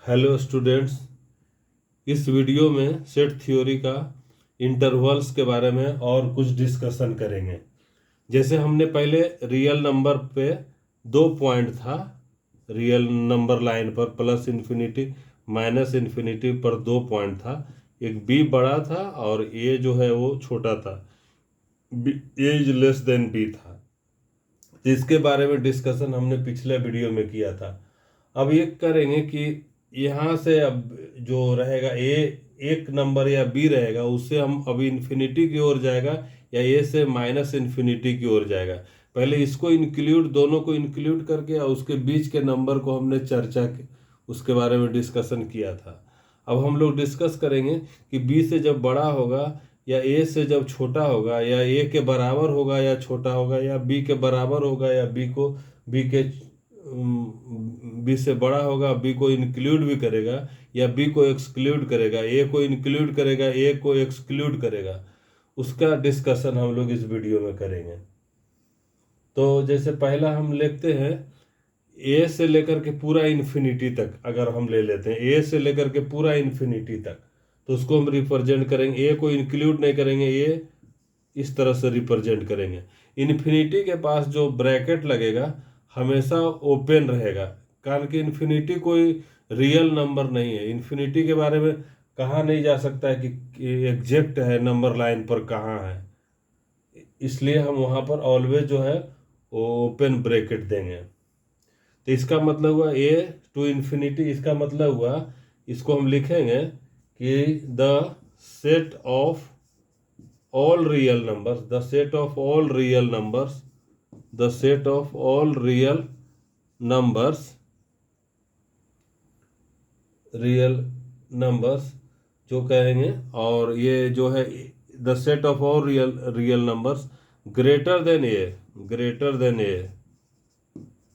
Hello students, इस video में set theory का इंटरवल्स के बारे में और कुछ डिस्कशन करेंगे। जैसे हमने पहले रियल नंबर पे 2 पॉइंट था, रियल नंबर लाइन पर प्लस इन्फिनिटी माइनस इन्फिनिटी पर 2 पॉइंट था। एक बी बड़ा था और ए जो है वो छोटा था, ए इज लेस देन बी था। तो इसके बारे में डिस्कशन हमने पिछले वीडियो में किया था। अब ये करेंगे कि यहाँ से अब जो रहेगा ए एक नंबर या बी रहेगा, उससे हम अभी इन्फिनिटी की ओर जाएगा या ए से माइनस इन्फिनिटी की ओर जाएगा। पहले इसको इंक्लूड, दोनों को इंक्लूड करके और उसके बीच के नंबर को हमने चर्चा की, उसके बारे में डिस्कशन किया था। अब हम लोग डिस्कस करेंगे कि बी से जब बड़ा होगा या ए से जब छोटा होगा, या ए के बराबर होगा या छोटा होगा, या बी के बराबर होगा या बी से बड़ा होगा, बी को इंक्लूड भी करेगा या बी को एक्सक्लूड करेगा, ए को इंक्लूड करेगा, ए को एक्सक्लूड करेगा, उसका डिस्कशन हम लोग इस वीडियो में करेंगे। तो जैसे पहला हम लिखते हैं ए से लेकर के पूरा इन्फिनिटी तक, अगर हम ले लेते हैं ए से लेकर के पूरा इन्फिनिटी तक, तो उसको हम रिप्रेजेंट करेंगे। ए को इंक्लूड नहीं करेंगे, ए इस तरह से रिप्रेजेंट करेंगे। इन्फिनिटी के पास जो ब्रैकेट लगेगा हमेशा ओपन रहेगा, कारण कि इन्फिनिटी कोई रियल नंबर नहीं है। इन्फिनिटी के बारे में कहा नहीं जा सकता है कि एग्जैक्ट है नंबर लाइन पर कहाँ है, इसलिए हम वहाँ पर ऑलवेज जो है वो ओपन ब्रैकेट देंगे। तो इसका मतलब हुआ ए टू इन्फिनिटी, इसका मतलब हुआ, इसको हम लिखेंगे कि the set of all real numbers, the set of all real numbers, the set of all real numbers, real numbers जो कहेंगे, और ये जो है the set of all real numbers greater than A, greater than A,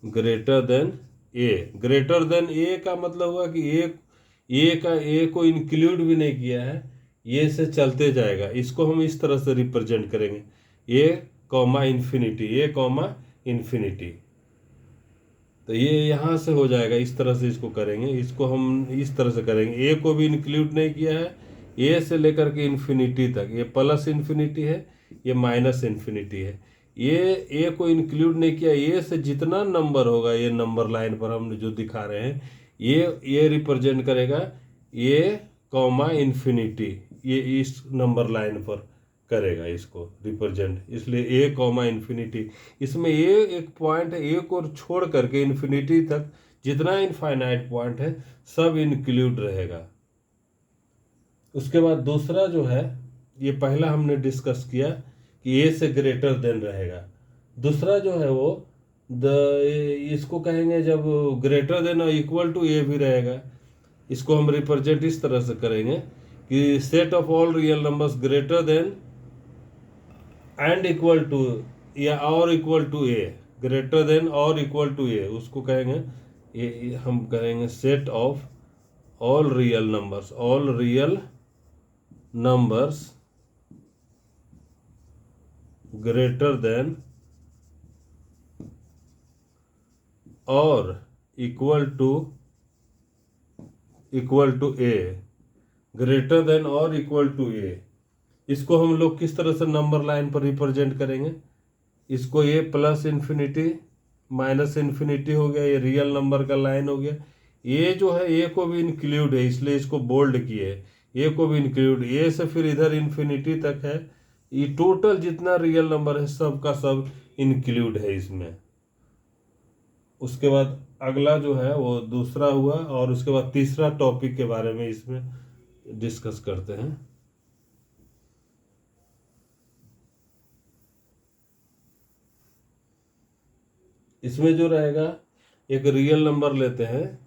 greater than A. Greater than A का मतलब हुआ कि ए को इंक्लूड भी नहीं किया है, ये से चलते जाएगा। इसको हम इस तरह से रिप्रेजेंट करेंगे, ए कॉमा इन्फिनिटी, ए कॉमा इन्फिनिटी। तो ये यहाँ से हो जाएगा, इस तरह से इसको करेंगे। इसको हम इस तरह से करेंगे, ए को भी इंक्लूड नहीं किया है, ए से लेकर के इन्फिनिटी तक, ये प्लस इन्फिनिटी है, ये माइनस इन्फिनिटी है। ये ए को इंक्लूड नहीं किया, ए से जितना नंबर होगा ये नंबर लाइन पर हम जो दिखा रहे हैं, ये रिप्रेजेंट करेगा ए कॉमा इन्फिनिटी, ये इस नंबर लाइन पर करेगा इसको रिप्रेजेंट, इसलिए ए कॉमा इन्फिनिटी। इसमें ए एक पॉइंट है, ए को छोड़ करके इन्फिनिटी तक जितना इनफाइनाइट पॉइंट है सब इंक्लूड रहेगा। उसके बाद दूसरा जो है, ये पहला हमने डिस्कस किया कि ए से ग्रेटर देन रहेगा। दूसरा जो है वो इसको कहेंगे जब ग्रेटर देन और इक्वल टू ए भी रहेगा, इसको हम रिप्रेजेंट इस तरह से करेंगे कि set of all real numbers greater than and equal to या और equal to A, greater than और इक्वल टू ए, उसको कहेंगे ये हम करेंगे set of all real numbers, all real numbers greater than और equal to A, greater than और इक्वल टू ए। इसको हम लोग किस तरह से नंबर लाइन पर रिप्रेजेंट करेंगे, इसको ए प्लस इन्फिनिटी माइनस इन्फिनिटी हो गया, ये रियल नंबर का लाइन हो गया। ए जो है ए को भी इंक्लूड है, इसलिए इसको बोल्ड किए, ए को भी इंक्लूड, ए से फिर इधर इन्फिनिटी तक है, ये टोटल जितना रियल नंबर है सब का सब इंक्लूड है इसमें। उसके बाद अगला जो है वो दूसरा हुआ, और उसके बाद तीसरा टॉपिक के बारे में इसमें डिस्कस करते हैं। इसमें जो रहेगा, एक रियल नंबर लेते हैं,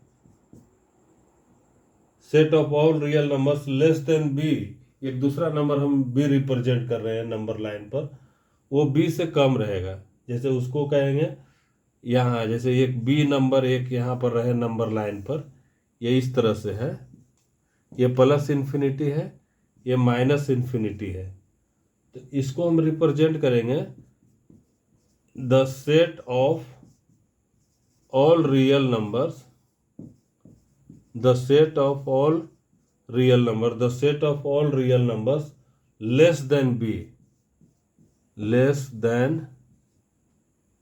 set of all real numbers less than B, एक दूसरा नंबर हम बी रिप्रेजेंट कर रहे हैं नंबर लाइन पर, वो बी से कम रहेगा। जैसे उसको कहेंगे यहाँ, जैसे एक बी नंबर एक यहाँ पर रहे नंबर लाइन पर, ये इस तरह से है, ये प्लस इन्फिनिटी है, ये माइनस इन्फिनिटी है। तो इसको हम रिप्रेजेंट करेंगे the set of all real numbers the set of all real number, the set of all real numbers less than B, less than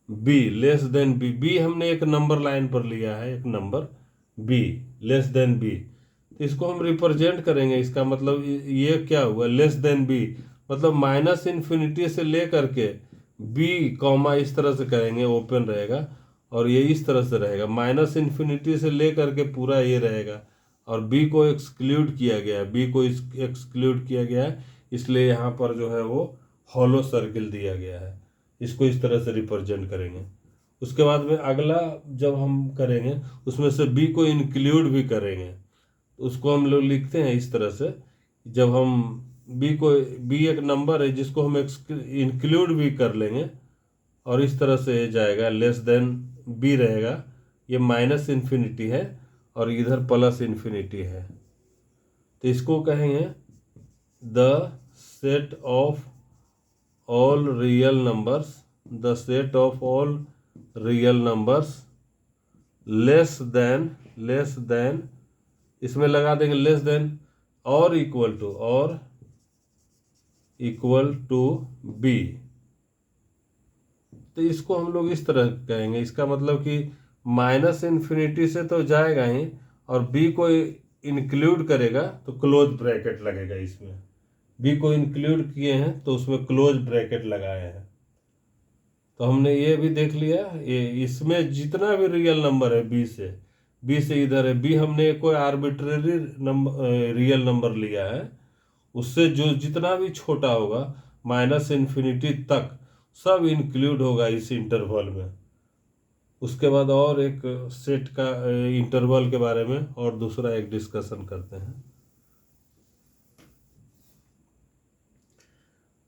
B, less than B, B हमने एक number line पर लिया है, एक number B, less than B, तो इसको हम represent करेंगे। इसका मतलब ये क्या हुआ, लेस देन बी मतलब माइनस इन्फिनिटी से ले करके बी कॉमा इस तरह से करेंगे, ओपन रहेगा, और ये इस तरह से रहेगा, माइनस इन्फिनिटी से ले करके पूरा ये रहेगा, और बी को एक्सक्लूड किया गया है, बी को एक्सक्लूड किया गया है, इसलिए यहाँ पर जो है वो हॉलो सर्किल दिया गया है। इसको इस तरह से रिप्रेजेंट करेंगे। उसके बाद में अगला जब हम करेंगे उसमें से बी को इंक्लूड भी करेंगे, उसको हम लोग लिखते हैं इस तरह से, जब हम बी एक नंबर है जिसको हम इंक्लूड भी कर लेंगे, और इस तरह से जाएगा, लेस देन बी रहेगा, ये माइनस इन्फिनिटी है और इधर प्लस इन्फिनिटी है, तो इसको कहेंगे the set of all real numbers, the set of all real numbers less then, इसमें लगा देंगे लेस देन और इक्वल टू बी, तो इसको हम लोग इस तरह कहेंगे। इसका मतलब कि माइनस इन्फिनिटी से तो जाएगा ही, और बी को इंक्लूड करेगा तो क्लोज ब्रैकेट लगेगा, इसमें बी को इंक्लूड किए हैं तो उसमें क्लोज ब्रैकेट लगाए हैं। तो हमने ये भी देख लिया, ये इसमें जितना भी रियल नंबर है बी से इधर है, बी हमने कोई आर्बिट्रेरी नंबर रियल नंबर लिया है, उससे जो जितना भी छोटा होगा माइनस इन्फिनिटी तक सब इंक्लूड होगा इस इंटरवल में। उसके बाद और एक सेट का इंटरवल के बारे में और दूसरा एक डिस्कशन करते हैं।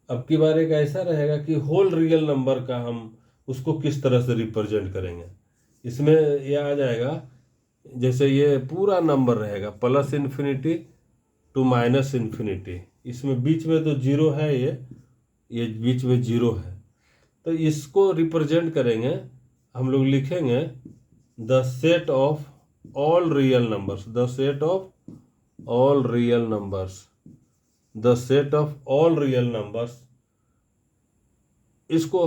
अब की बार एक ऐसा रहेगा कि होल रियल नंबर का हम उसको किस तरह से रिप्रेजेंट करेंगे। इसमें यह आ जाएगा, जैसे ये पूरा नंबर रहेगा plus infinity to minus infinity, इसमें बीच में तो जीरो है, ये बीच में जीरो है, तो इसको रिप्रेजेंट करेंगे, हम लोग लिखेंगे the set of all real numbers, the set of all real numbers, the set of all real numbers, इसको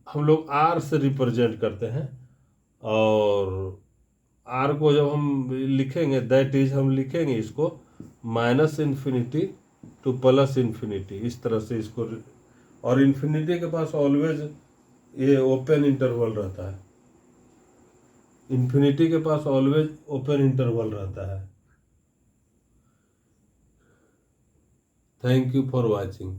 हम लोग आर से रिप्रेजेंट करते हैं, और आर को जब हम लिखेंगे दैट इज, हम लिखेंगे इसको minus infinity two plus infinity, इस तरह से इसको, और इन्फिनिटी के पास ऑलवेज ये ओपन इंटरवल रहता है, इन्फिनिटी के पास ऑलवेज ओपन इंटरवल रहता है। Thank you for watching.